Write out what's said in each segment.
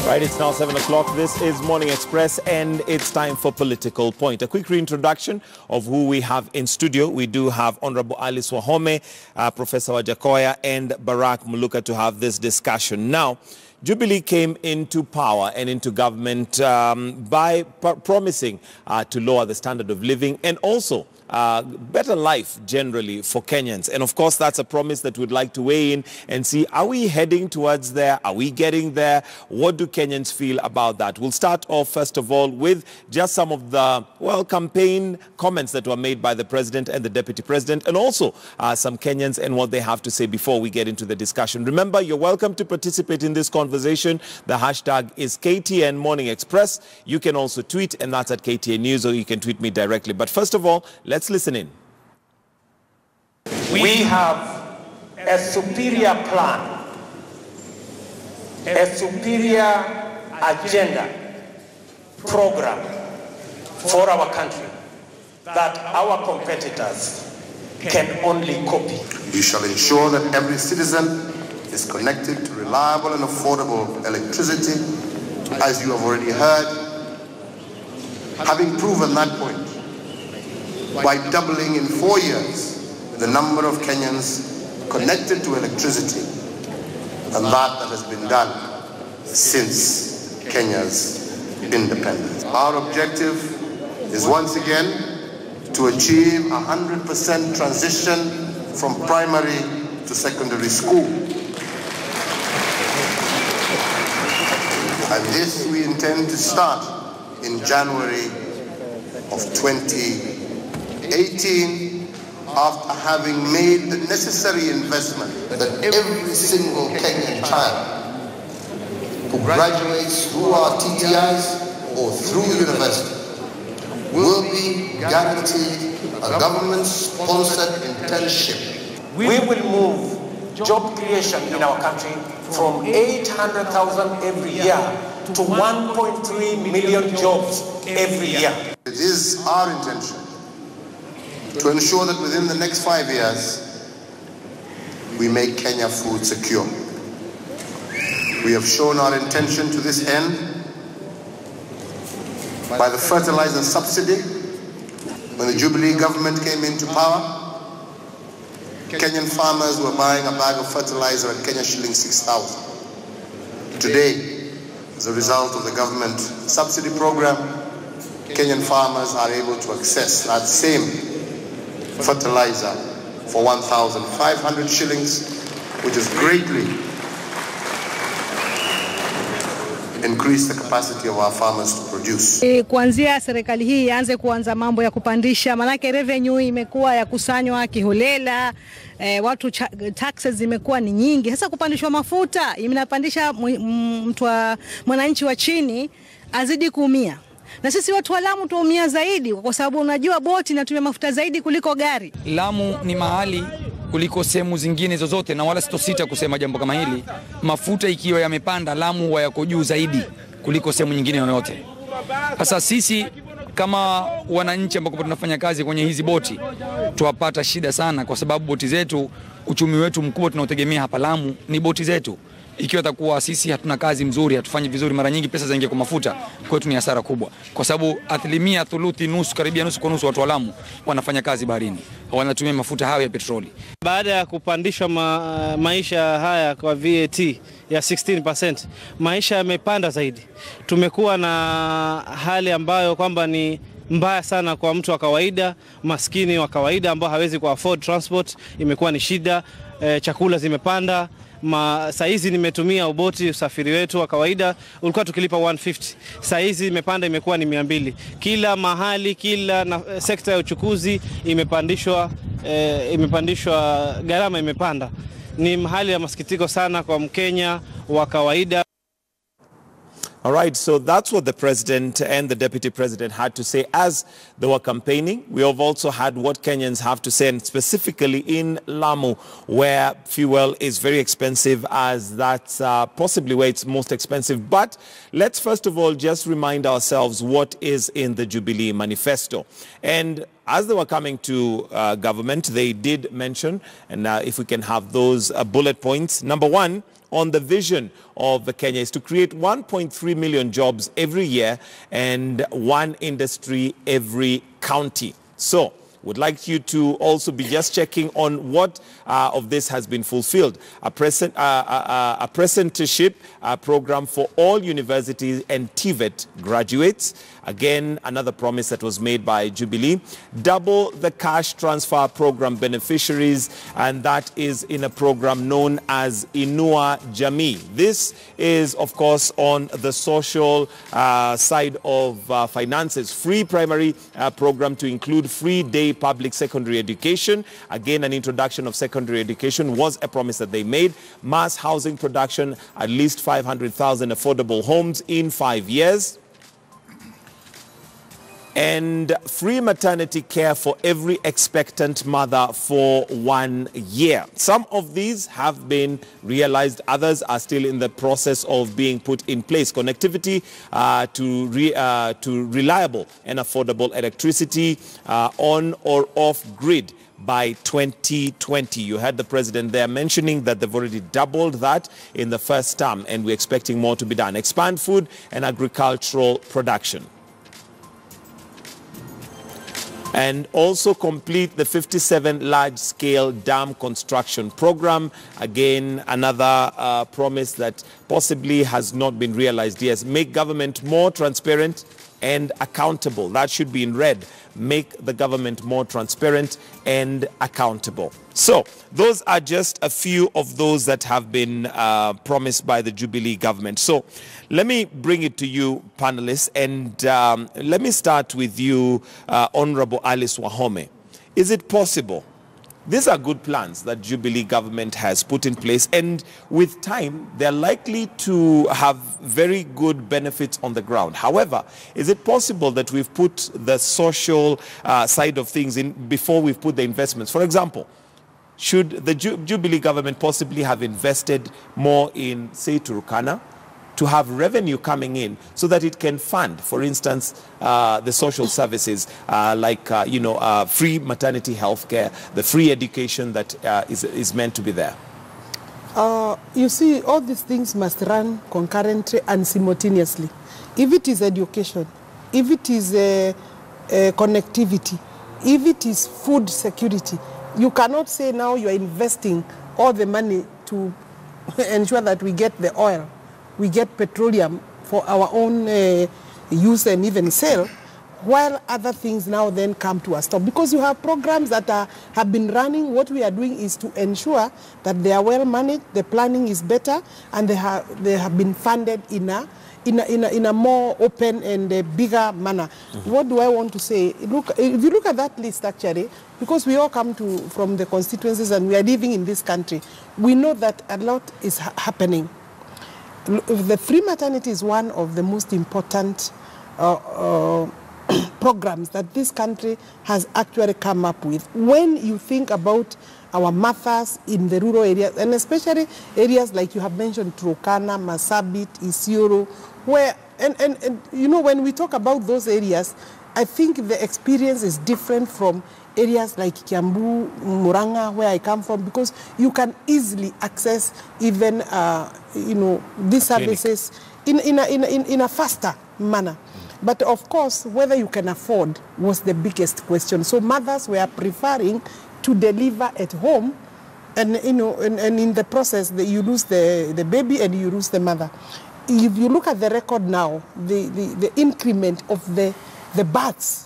Right, it's now 7 o'clock. This is Morning Express, and it's time for Political Point. A quick reintroduction of who we have in studio. We do have Honorable Alice Wahome, Professor Wajakoya, and Barack Muluka to have this discussion. Now, Jubilee came into power and into government by promising to lower the standard of living and also better life generally for Kenyans. And of course, that's a promise that we'd like to weigh in and see, are we heading towards there? Are we getting there? What do Kenyans feel about that? We'll start off, first of all, with just some of the, well, campaign comments that were made by the president and the deputy president, and also some Kenyans and what they have to say before we get into the discussion. Remember, you're welcome to participate in this conversation. The hashtag is KTN Morning Express. You can also tweet, and that's at KTN News, or you can tweet me directly. But first of all, let's listen in. We have a superior plan, a superior agenda, program for our country that our competitors can only copy. We shall ensure that every citizen is connected to reliable and affordable electricity, as you have already heard, having proven that point by doubling in 4 years the number of Kenyans connected to electricity, and that has been done since Kenya's independence. Our objective is once again to achieve 100% transition from primary to secondary school. And this we intend to start in January of 2018, after having made the necessary investment that every single Kenyan child who graduates through our TTIs or through university will be guaranteed a government-sponsored internship. We will move job creation in our country from 800,000 every year to 1.3 million jobs every year. It is our intention to ensure that within the next 5 years, we make Kenya food secure. We have shown our intention to this end by the fertilizer subsidy. When the Jubilee government came into power, Kenyan farmers were buying a bag of fertilizer at Kenya shilling 6,000. Today, as a result of the government subsidy program, Kenyan farmers are able to access that same fertilizer for 1,500 shillings, which has greatly increased the capacity of our farmers to produce. Kuanzia serikali hii ianze kuanza mambo ya kupandisha, manake revenue imekuwa ya kusanywa kiholela, watu taxes zimekuwa ni nyingi. Sasa kupandishwa mafuta inapandisha mwananchi wa chini azidi kuumia. Na sisi watu wa Lamu tuumia zaidi kwa sababu unajua boti inatumia mafuta zaidi kuliko gari. Lamu ni mahali kuliko sehemu zingine zozote, na wala sitosita kusema jambo kama hili. Mafuta ikiwa yamepanda, Lamu huwa yako juu zaidi kuliko sehemu nyingine yoyote. Sasa sisi kama wananchi ambao tunafanya kazi kwenye hizi boti tuwapata shida sana, kwa sababu boti zetu, uchumi wetu mkubwa tunaotegemea hapa Lamu ni boti zetu. Ikiwa takuwa sisi hatuna kazi mzuri, hatufanyi vizuri, mara nyingi pesa zaingia kwa mafuta, kwetu ni hasara kubwa, kwa sababu asilimia thuluthi, nusu, karibia nusu kwa nusu watu wa Lamu wanafanya kazi baharini, wanatumia mafuta hayo ya petroli. Baada ya kupandishwa maisha haya kwa VAT ya 16%, maisha yamepanda zaidi. Tumekuwa na hali ambayo kwamba ni mbaya sana kwa mtu wa kawaida, maskini wa kawaida ambao hawezi ku afford transport, imekuwa ni shida. Chakula zimepanda. Saizi nimetumia uboti, usafiri wetu wa kawaida ulikuwa tukilipa 150. Saizi imepanda, imekuwa ni 200. Kila mahali, kila sekta ya uchukuzi imepandishwa, gharama imepanda. Ni mahali ya masikitiko sana kwa Mkenya wa kawaida. All right, so that's what the president and the deputy president had to say as they were campaigning. We have also had what Kenyans have to say, and specifically in Lamu, where fuel is very expensive, as that's possibly where it's most expensive. But let's first of all just remind ourselves what is in the Jubilee Manifesto. And as they were coming to government, they did mention, and if we can have those bullet points. Number one, on the vision of Kenya is to create 1.3 million jobs every year and one industry every county. So, would like you to also be just checking on what of this has been fulfilled. A apprenticeship program for all universities and TVET graduates. Again, another promise that was made by Jubilee. Double the cash transfer program beneficiaries, and that is in a program known as Inua Jamii. This is, of course, on the social side of finances. Free primary program to include free day public secondary education. Again, an introduction of secondary education was a promise that they made. Mass housing production, at least 500,000 affordable homes in 5 years. And free maternity care for every expectant mother for 1 year. Some of these have been realized. Others are still in the process of being put in place. Connectivity to reliable and affordable electricity on or off grid by 2020. You heard the president there mentioning that they've already doubled that in the first term, and we're expecting more to be done. Expand food and agricultural production. And also complete the 57 large-scale dam construction program. Again, another promise that possibly has not been realized. Yes, make government more transparent and accountable. That should be in red. Make the government more transparent and accountable. So, those are just a few of those that have been promised by the Jubilee government. So, let me bring it to you, panelists, and let me start with you, Honorable Alice Wahome. Is it possible? These are good plans that Jubilee government has put in place, and with time, they're likely to have very good benefits on the ground. However, is it possible that we've put the social side of things in before we've put the investments? For example, should the Jubilee government possibly have invested more in, say, Turkana, to have revenue coming in so that it can fund, for instance, the social services like, free maternity health care, the free education that is meant to be there? You see, all these things must run concurrently and simultaneously. If it is education, if it is connectivity, if it is food security, you cannot say now you are investing all the money to ensure that we get the oil, we get petroleum for our own use and even sale, while other things now then come to a stop. Because you have programs that have been running. What we are doing is to ensure that they are well managed, the planning is better, and they have been funded in a more open and a bigger manner. Mm-hmm. What do I want to say? Look, if you look at that list, actually, because we all come from the constituencies and we are living in this country, we know that a lot is happening. The free maternity is one of the most important programs that this country has actually come up with. When you think about our mothers in the rural areas, and especially areas like you have mentioned, Turkana, Marsabit, Isiolo, where, and you know, when we talk about those areas, I think the experience is different from areas like Kiambu, Muranga, where I come from, because you can easily access even, these services in a faster manner. But of course, whether you can afford was the biggest question. So mothers were preferring to deliver at home, and in the process, you lose the baby and you lose the mother. If you look at the record now, the increment of the births,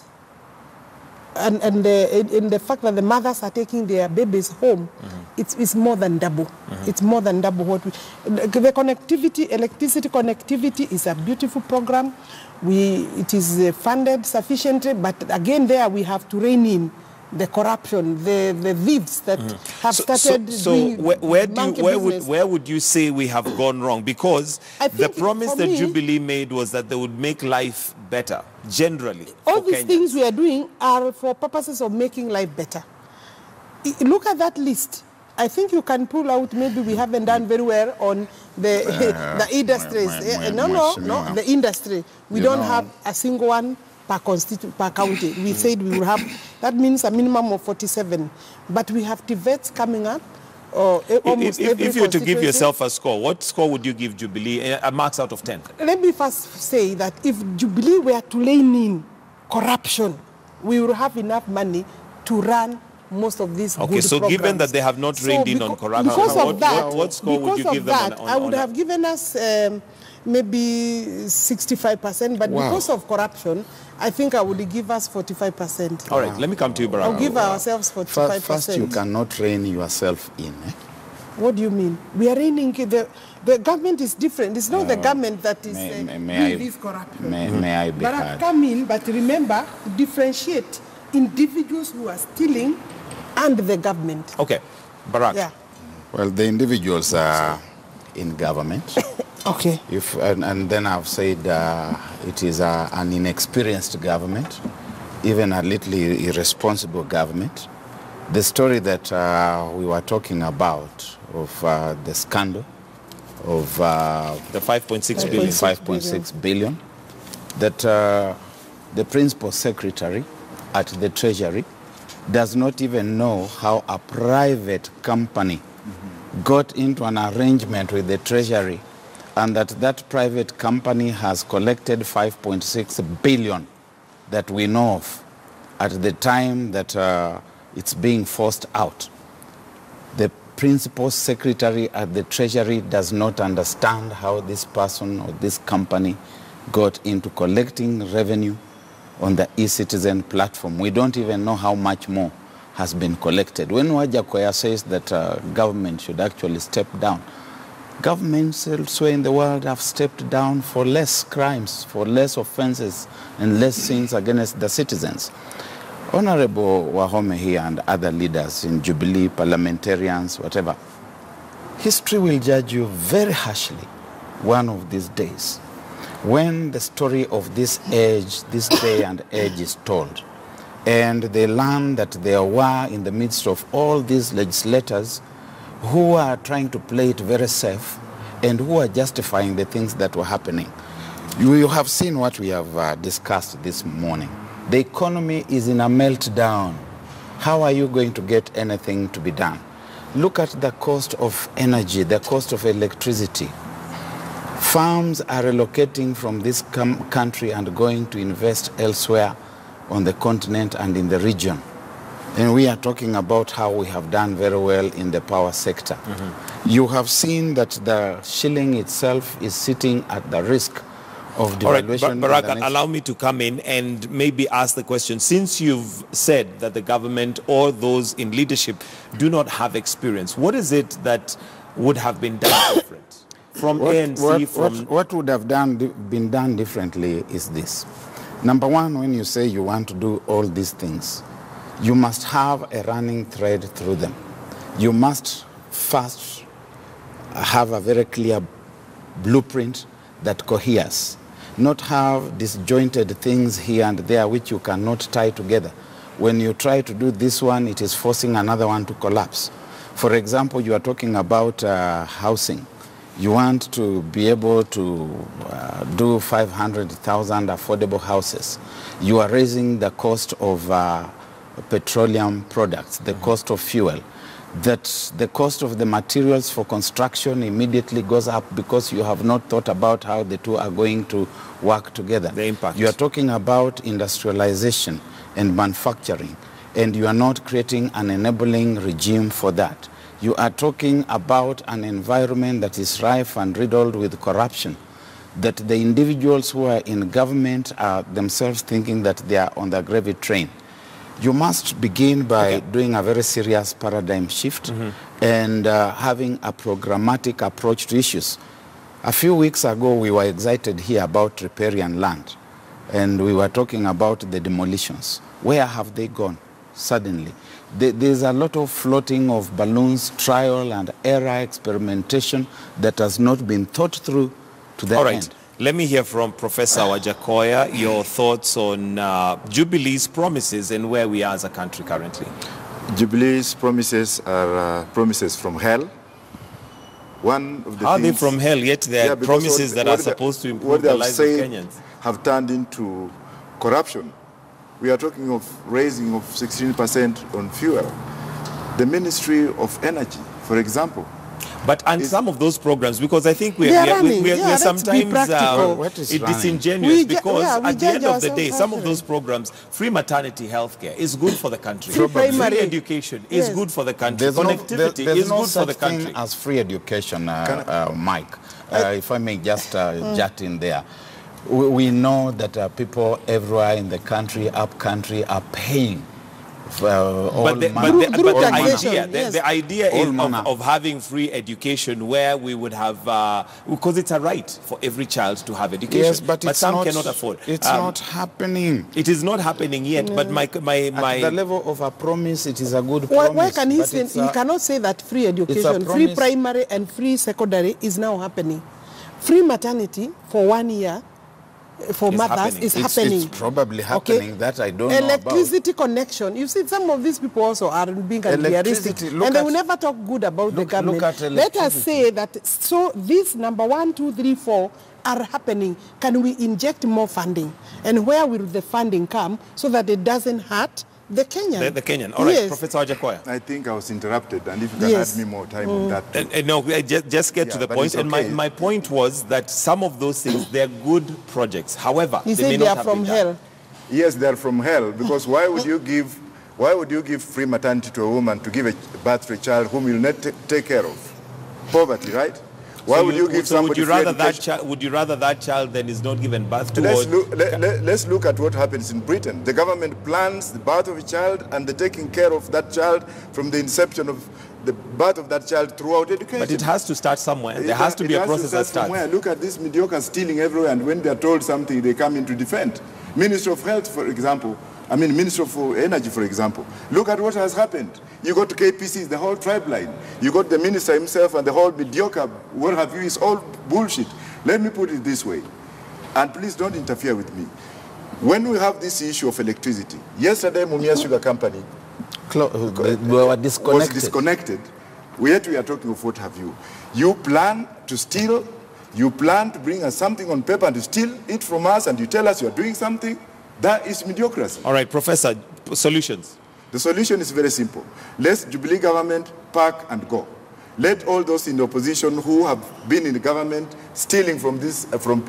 and the fact that the mothers are taking their babies home, it's more than double. It's more than double what the connectivity, electricity connectivity is a beautiful program. It is funded sufficiently, but again there we have to rein in the corruption, the thieves that have started doing. Where would you say we have gone wrong? Because the promise that Jubilee made was that they would make life better, generally. All these things we are doing are for purposes of making life better. Look at that list. I think you can pull out, maybe we haven't done very well on the industries. The industry. We don't have a single one per county. We said we will have, that means a minimum of 47. But we have TVETs coming up. or almost every If you were to give constituency. yourself a score, what score would you give Jubilee, marks out of 10? Let me first say that if Jubilee were to rein in corruption, we will have enough money to run most of these Okay, good so programs. given that they have not reined in on corruption, because of that, what score would you give them I would have given us maybe 65%, but because of corruption, I think I would give us 45%. All right, let me come to you, Baraka. I'll give ourselves 45%. First, you cannot rein yourself in. What do you mean? We are reining the government is different. It's not the government that is doing this corruption. May I be But heard? come in, but remember, differentiate individuals who are stealing and the government. Okay, Barak. Yeah. Well, the individuals are in government. Okay. And then I've said it is an inexperienced government, even a little irresponsible government. The story that we were talking about of the scandal of the 5.6 billion. 5.6 billion, that the principal secretary at the Treasury does not even know how a private company got into an arrangement with the Treasury, and that private company has collected 5.6 billion that we know of at the time that it's being forced out. The principal secretary at the Treasury does not understand how this person or this company got into collecting revenue on the e-citizen platform. We don't even know how much more has been collected. When Wajakoya says that government should actually step down, governments elsewhere in the world have stepped down for less crimes, for less offenses, and less sins against the citizens. Honorable Wahome here and other leaders in Jubilee, parliamentarians, whatever, history will judge you very harshly one of these days. When the story of this age, this day and age is told, and they learn that there were in the midst of all these legislators who are trying to play it very safe and who are justifying the things that were happening. You have seen what we have discussed this morning. The economy is in a meltdown. How are you going to get anything to be done? Look at the cost of energy, the cost of electricity. Firms are relocating from this country and going to invest elsewhere on the continent and in the region. And we are talking about how we have done very well in the power sector. You have seen that the shilling itself is sitting at the risk of devaluation. All right, Baraka, allow me to come in and maybe ask the question. Since you've said that the government or those in leadership do not have experience, what is it that would have been done different? From ANC, what would have been done differently is this. Number one, when you say you want to do all these things, you must have a running thread through them. You must first have a very clear blueprint that coheres, not have disjointed things here and there which you cannot tie together. When you try to do this one, it is forcing another one to collapse. For example, you are talking about housing. You want to be able to do 500,000 affordable houses. You are raising the cost of petroleum products, the cost of fuel. That the cost of the materials for construction immediately goes up because you have not thought about how the two are going to work together. The impact. You are talking about industrialization and manufacturing, and you are not creating an enabling regime for that. You are talking about an environment that is rife and riddled with corruption, that the individuals who are in government are themselves thinking that they are on the gravy train. You must begin by doing a very serious paradigm shift and having a programmatic approach to issues. A few weeks ago, we were excited here about riparian land, and we were talking about the demolitions. Where have they gone suddenly? There's a lot of floating of balloons, trial and error experimentation that has not been thought through to the end. Let me hear from Professor Wajakoya your thoughts on Jubilee's promises and where we are as a country currently. Jubilee's promises are promises from hell. One of the Are they from hell, yet they are promises that are supposed to improve the lives of Kenyans? Have turned into corruption. We are talking of raising of 16% on fuel. The Ministry of Energy For example. But and some of those programs, because I think we're sometimes disingenuous, because at the end of the day, some of those programs, free maternity health care is good for the country. Free education is good for the country. Connectivity is good for the country. Thing as free education, Mike, if I may just jut in there. We know that people everywhere in the country, up country, are paying. The idea of having free education where we would have, because it's a right for every child to have education, yes, but some cannot afford. It's not happening. It is not happening yet, but my at the level of a promise, it is a good promise. Why can he say, he cannot say that free education, free primary and free secondary is now happening? Free maternity for 1 year for mothers is happening. It's probably happening, that I don't know about. Electricity connection. You see, some of these people also are being unrealistic, and they will never talk good about the government. Let us say that, so these number 1, 2, 3, 4 are happening. Can we inject more funding? And where will the funding come so that it doesn't hurt the Kenyan? The Kenyan. All right, yes. Professor Wajakoya. I think I was interrupted, and if you can add me more time on that. No, just get to the point. And my point was that some of those things, they're good projects. However, they are from hell. Yes, they're from hell, because why would you give free maternity to a woman to give a birth to a child whom you'll not take care of? Poverty, right? Why would you give somebody would you rather that child then is not given birth to? Let's look at what happens in Britain. The government plans the birth of a child and the taking care of that child from the inception of the birth of that child throughout education. But it has to start somewhere. There has to be a process that starts. Look at these mediocre stealing everywhere, and when they're told something, they come in to defend. Minister of Health, for example, Minister for Energy, for example. Look at what has happened. You go to KPCs, the whole tribe line. You got the minister himself and the whole mediocre, what have you, is all bullshit. Let me put it this way, and please don't interfere with me. When we have this issue of electricity, yesterday Mumia Sugar Company was disconnected. Yet we are talking of what have you. You plan to steal, you plan to bring us something on paper and to steal it from us, and you tell us you are doing something. That is mediocrity. All right, Professor, solutions. The solution is very simple. Let Jubilee government pack and go. Let all those in the opposition who have been in the government stealing from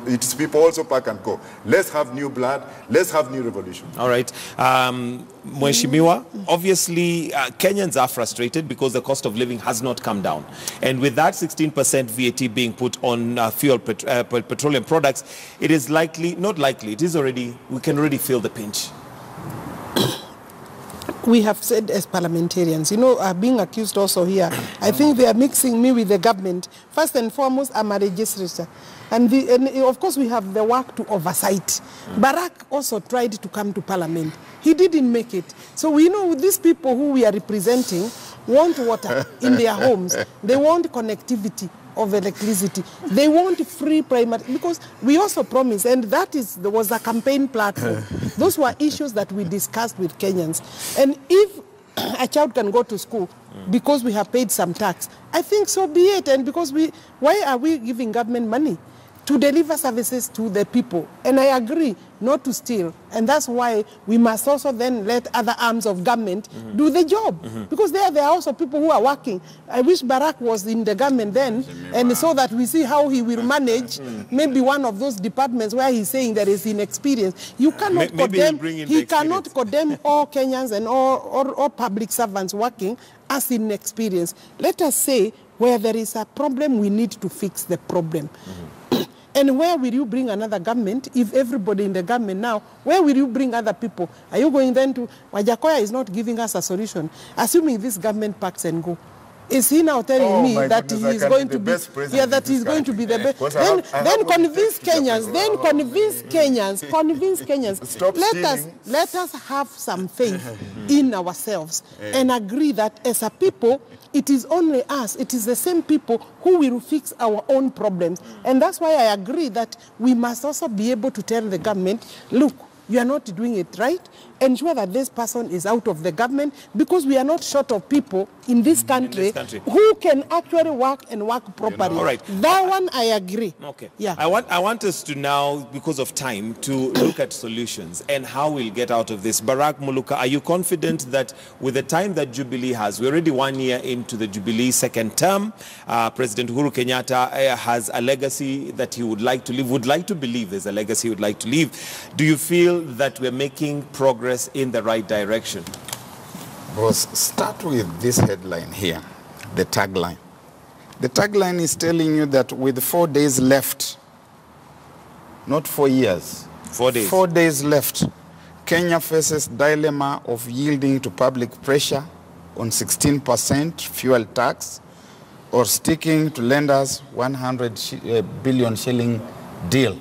its people also pack and go. Let's have new blood. Let's have new revolution. All right. Mheshimiwa, obviously Kenyans are frustrated because the cost of living has not come down. And with that 16% VAT being put on petroleum products, it is it is already, we can already feel the pinch. We have said as parliamentarians, being accused also here, I think they are mixing me with the government. First and foremost, I'm a registrator. And of course, we have the work to oversight. Barack also tried to come to parliament. He didn't make it. So we know these people who we are representing want water in their homes. They want connectivity of electricity. They want free primary, because we also promised, and there was a campaign platform. Those were issues that we discussed with Kenyans. And if a child can go to school because we have paid some tax, I think so be it. And because why are we giving government money? To deliver services to the people. And I agree not to steal. And that's why we must also then let other arms of government do the job. Because there are also people who are working. I wish Barack was in the government then, and so that we see how he will manage maybe one of those departments where he's saying there is inexperience. You cannot condemn, he cannot condemn all Kenyans and all public servants working as inexperienced. Let us say where there is a problem, we need to fix the problem. And where will you bring another government if everybody in the government now, where will you bring other people? Are you going then to, Wajakoya is not giving us a solution. Assuming this government packs and go. Is he now telling me that he is going to be, that he's going to be the best? Then convince Kenyans, convince Kenyans. Let us have some faith in ourselves and agree that as a people, it is only us, it is the same people who will fix our own problems. And that's why I agree that we must also be able to tell the government, look, you are not doing it right. Ensure that this person is out of the government, because we are not short of people in this country, who can actually work and work properly. All right. That one I agree. Okay. Yeah. I want us to now, because of time, to look at solutions and how we'll get out of this. Barack Muluka, are you confident that with the time that Jubilee has, we're already 1 year into the Jubilee second term, President Uhuru Kenyatta has a legacy that he would like to leave, would like to believe there's a legacy he would like to leave. Do you feel that we're making progress in the right direction? Boss, start with this headline here, the tagline. The tagline is telling you that with 4 days left, not 4 years, 4 days. 4 days left, Kenya faces dilemma of yielding to public pressure on 16% fuel tax or sticking to lenders' 100 billion shilling deal.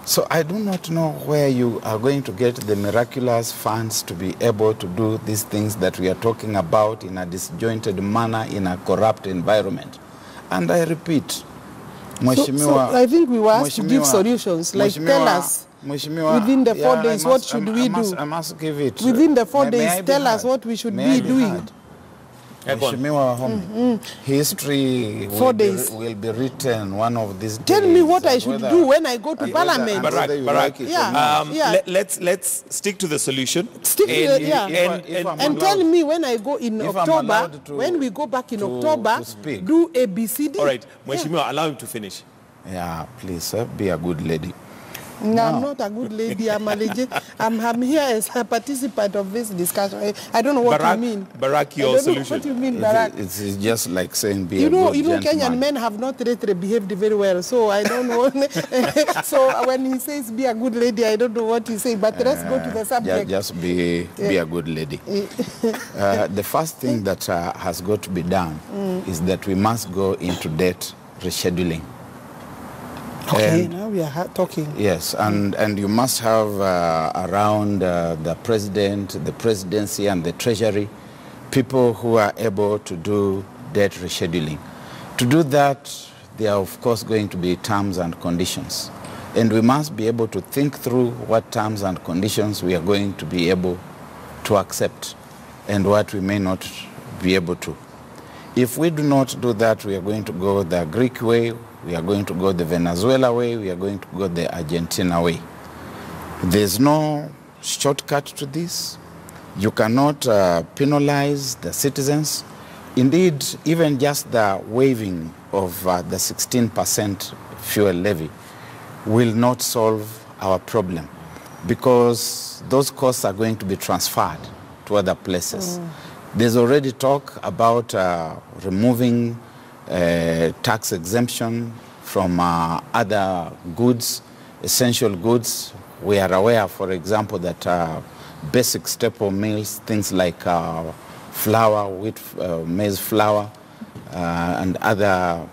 So I do not know where you are going to get the miraculous funds to be able to do these things that we are talking about in a disjointed manner in a corrupt environment. And I repeat, So I think we were asked to give solutions, like tell us within the 4 days what should we do. I must give it. Within the 4 days, tell us what we should be doing. History will be written one of these days. Tell me what I should do when I go to Parliament. Barack, let's stick to the solution. And tell me when I go in October, when we go back in October, do ABCD. All right, Mheshimiwa, allow him to finish. Yeah, please, sir, be a good lady. No, I'm not a good lady. I'm here as a participant of this discussion. I don't know what you mean. Barack, your solution. What you mean, Barack? It's just like saying be a good gentleman. Kenyan men have not really behaved very well, so I don't know. So when he says be a good lady, I don't know what he's saying. But let's go to the subject. Just be a good lady. The first thing that has got to be done is that we must go into debt rescheduling. Okay, now we are talking. Yes, and you must have around the president, the presidency, and the treasury, people who are able to do debt rescheduling. To do that, there are of course going to be terms and conditions. And we must be able to think through what terms and conditions we are going to be able to accept and what we may not be able to. If we do not do that, we are going to go the Greek way, we are going to go the Venezuela way, we are going to go the Argentina way. There's no shortcut to this. You cannot penalize the citizens. Indeed, even just the waiving of the 16% fuel levy will not solve our problem, because those costs are going to be transferred to other places. There's already talk about removing tax exemption from other goods, essential goods. We are aware, for example, that basic staple meals, things like flour, wheat, maize flour, and other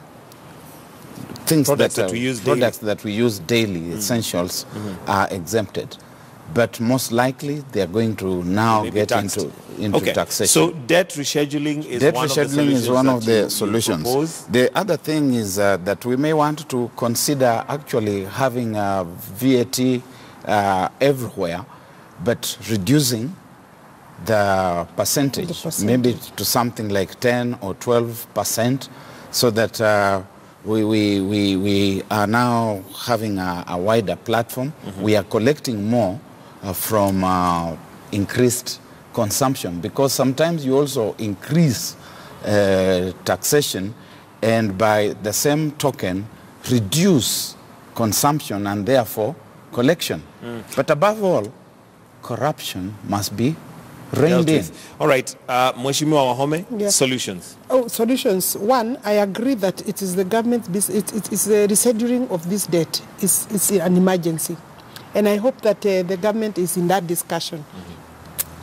things products that we use daily, essentials, are exempted. But most likely they are going to now get into taxation. So debt rescheduling is one of the solutions. The other thing is that we may want to consider actually having VAT everywhere, but reducing the percentage, maybe to something like 10 or 12%, so that we are now having a wider platform. We are collecting more from increased consumption, because sometimes you also increase taxation and by the same token reduce consumption and therefore collection. But above all, corruption must be reined in. All right, Mheshimiwa Wahome, solutions. Solutions. One, I agree that it is the government's business. It's the rescheduling of this debt. It's an emergency. And I hope that the government is in that discussion.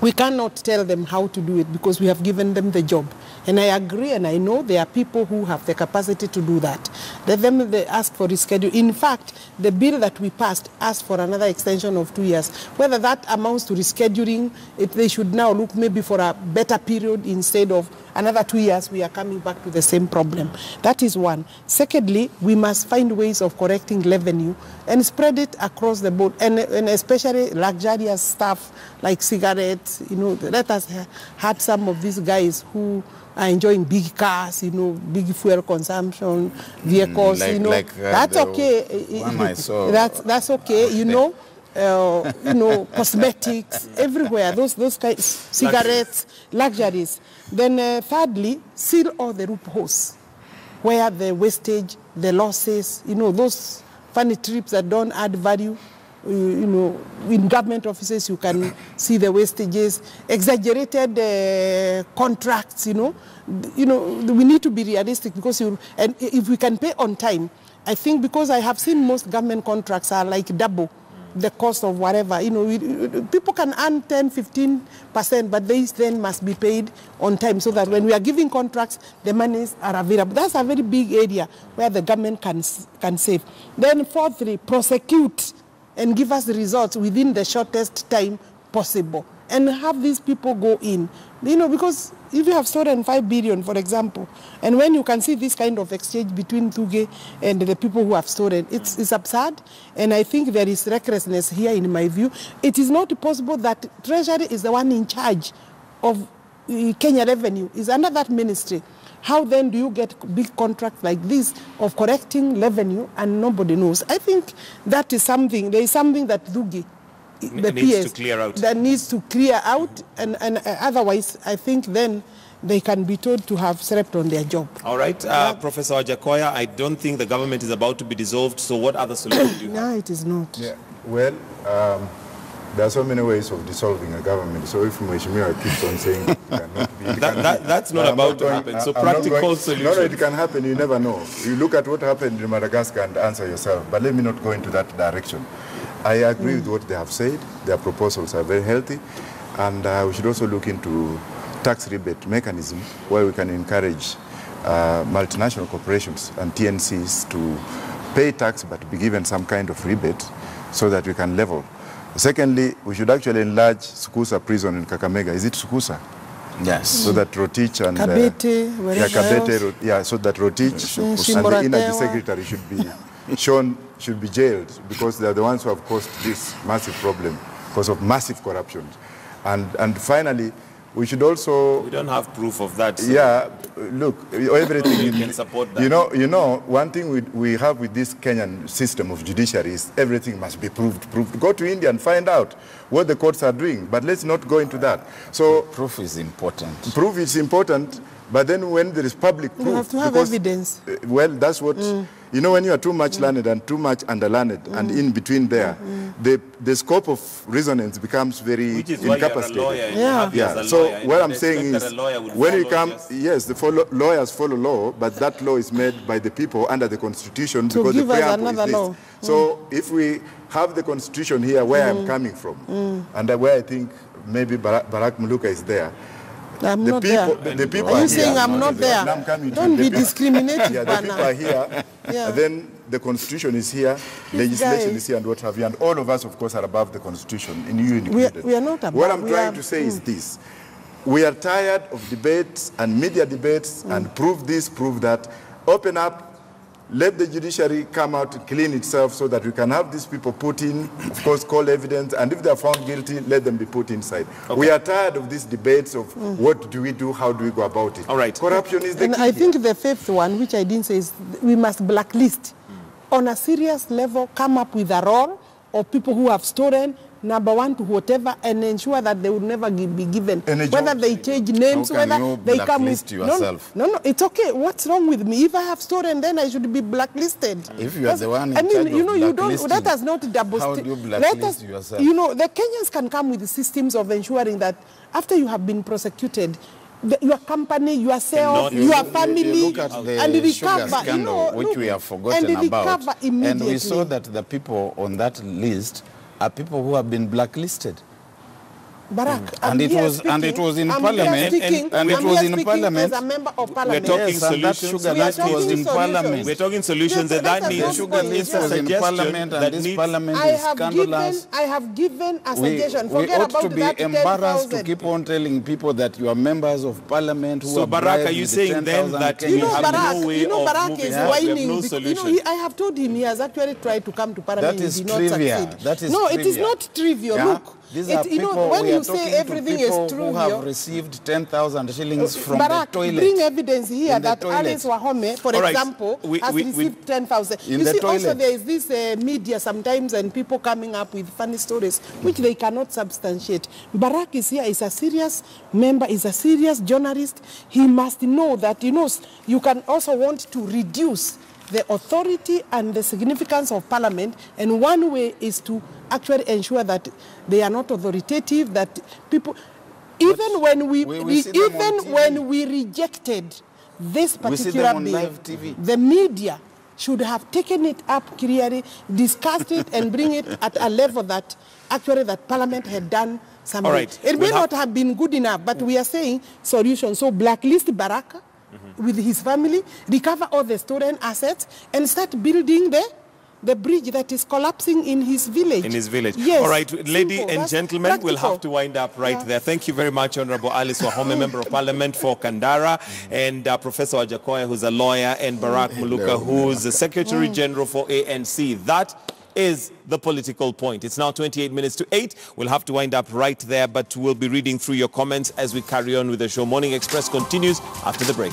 We cannot tell them how to do it because we have given them the job. And I agree, and I know there are people who have the capacity to do that. They ask for rescheduling. In fact, the bill that we passed asked for another extension of 2 years. Whether that amounts to rescheduling, they should now look maybe for a better period instead of another 2 years, we are coming back to the same problem. That is one. Secondly, we must find ways of correcting revenue and spread it across the board, and especially luxurious stuff like cigarettes. Let us had some of these guys who are enjoying big cars, big fuel consumption, vehicles, that's okay. One I saw. That's okay, cosmetics, everywhere, those kinds, cigarettes, luxuries. Then thirdly, seal all the loopholes where the wastage, the losses, those funny trips that don't add value. In government offices you can see the wastages, exaggerated contracts. We need to be realistic, because and if we can pay on time, I think, because I have seen most government contracts are like double the cost of whatever. People can earn 10-15%, but they then must be paid on time, so that when we are giving contracts, the monies are available. That's a very big area where the government can save. Then fourthly, prosecute and give us the results within the shortest time possible, and have these people go in. Because if you have stolen 5 billion, for example, and when you can see this kind of exchange between Thuge and the people who have stolen, it's absurd. And I think there is recklessness here, in my view. It is not possible that Treasury is the one in charge of Kenya Revenue, is under that ministry. How then do you get big contracts like this of correcting revenue and nobody knows? I think that is something, there is something that Thuge, the PS, to clear out. That needs to clear out, and otherwise I think then they can be told to have slept on their job. All right, Professor Wajakoya, I don't think the government is about to be dissolved, so what other solution do you have? No, it is not. Yeah. Well, there are so many ways of dissolving a government, so if Mheshimiwa keeps on saying it cannot be... That's not about to happen, so practical solution. No, it can happen, you never know. You look at what happened in Madagascar and answer yourself, but let me not go into that direction. I agree with what they have said. Their proposals are very healthy, and we should also look into tax rebate mechanism where we can encourage multinational corporations and TNCs to pay tax but be given some kind of rebate so that we can level. Secondly, we should actually enlarge Sukusa prison in Kakamega. Is it Sukusa? Yes. So that Rotich and Kabete, so that Rotich and the Energy Secretary should be jailed, because they are the ones who have caused this massive problem because of massive corruption. And finally, we should also... We don't have proof of that. So yeah, look, everything... you can support that. You know, one thing we have with this Kenyan system of judiciary is everything must be proved. Go to India and find out what the courts are doing, but let's not go into that. So proof is important. Proof is important, but then when there is public proof... You have to have evidence. Well, that's what... You know, when you are too much learned and too much underlearned, and in between there, the scope of resonance becomes very incapacitated. So what I'm saying is, when you come, yes, lawyers follow law, but that law is made by the people under the Constitution, because the preamble is this. So if we have the Constitution here, where I'm coming from, and where I think maybe Barak Muluka is there, I'm not there. The people are you here. Saying I'm not there? Don't be discriminated. Yeah, the people are here. And then the Constitution is here, legislation is here, and what have you. And all of us, of course, are above the Constitution, in you included. We are not above. What I'm trying to say is this. We are tired of debates and media debates and prove this, prove that. Open up. Let the judiciary come out to clean itself so that we can have these people put in, of course, call evidence, and if they are found guilty, let them be put inside. Okay. We are tired of these debates of what do we do, how do we go about it. All right. Corruption is the key. I think the fifth one, which I didn't say, is we must blacklist. On a serious level, come up with a roll of people who have stolen, number one to whatever, and ensure that they will never be given. Whether they change names, whether they come with... yourself? No, it's okay. What's wrong with me? If I have stolen, then I should be blacklisted. If you are the one in charge of blacklisting, that has not double... How do you blacklist yourself? The Kenyans can come with systems of ensuring that after you have been prosecuted, your company, yourself, your family, look at the and sugar recover, scandal, which we have forgotten about. And we saw that the people on that list are people who have been blacklisted. Barak, And it was in Parliament, and it was in Parliament. As a member of We're Parliament. talking Yes, and that solutions. sugar that was in Parliament. We're talking solutions, Yes, and that that's a means good Sugar point. list it's a was in suggestion Parliament, that and this needs. Parliament I is have scandalous. given a We suggestion. Forget ought about to be that embarrassed to 10,000. keep on telling people that you are members of Parliament who So, are Barak, bribed are you with saying then 10,000 that You know, have Barak, no way of Barak moving is forward? We have whining. no because, solution. I have told him he has actually tried to come to Parliament. That is he did not trivia. succeed. That is no, it is trivia. not trivial. Yeah? Look, These are people, when we are you talking say to everything people is who trivial, have received 10,000 shillings from Barak, the toilet. bring evidence here In the that toilet. Alice Wahome, for All right. example, has received 10,000. In You the see, also toilet. there is this media sometimes and people coming up with funny stories which they cannot substantiate. Barak is here, is a serious member, is a serious journalist. He must know that, you can also want to reduce the authority and the significance of Parliament, and one way is to actually ensure that they are not authoritative, that people, even when we rejected this We see particular them on bill, live TV. the media should have taken it up clearly, discussed it, and bring it at a level that actually that Parliament had done something. All right. It may not have been good enough, but we are saying solution. So blacklist Baraka with his family, recover all the stolen assets, and start building the bridge that is collapsing in his village. In his village. Yes. All right, ladies Simple. and That's gentlemen, we'll practical. have to wind up right there. Thank you very much, Honorable Alice Wahome, Member of Parliament for Kandara, and Professor Wajakoya, who's a lawyer, and Barak Muluka, who's the Secretary General for ANC. That is the political point. It's now 28 minutes to 8. We'll have to wind up right there, but we'll be reading through your comments as we carry on with the show. Morning Express continues after the break.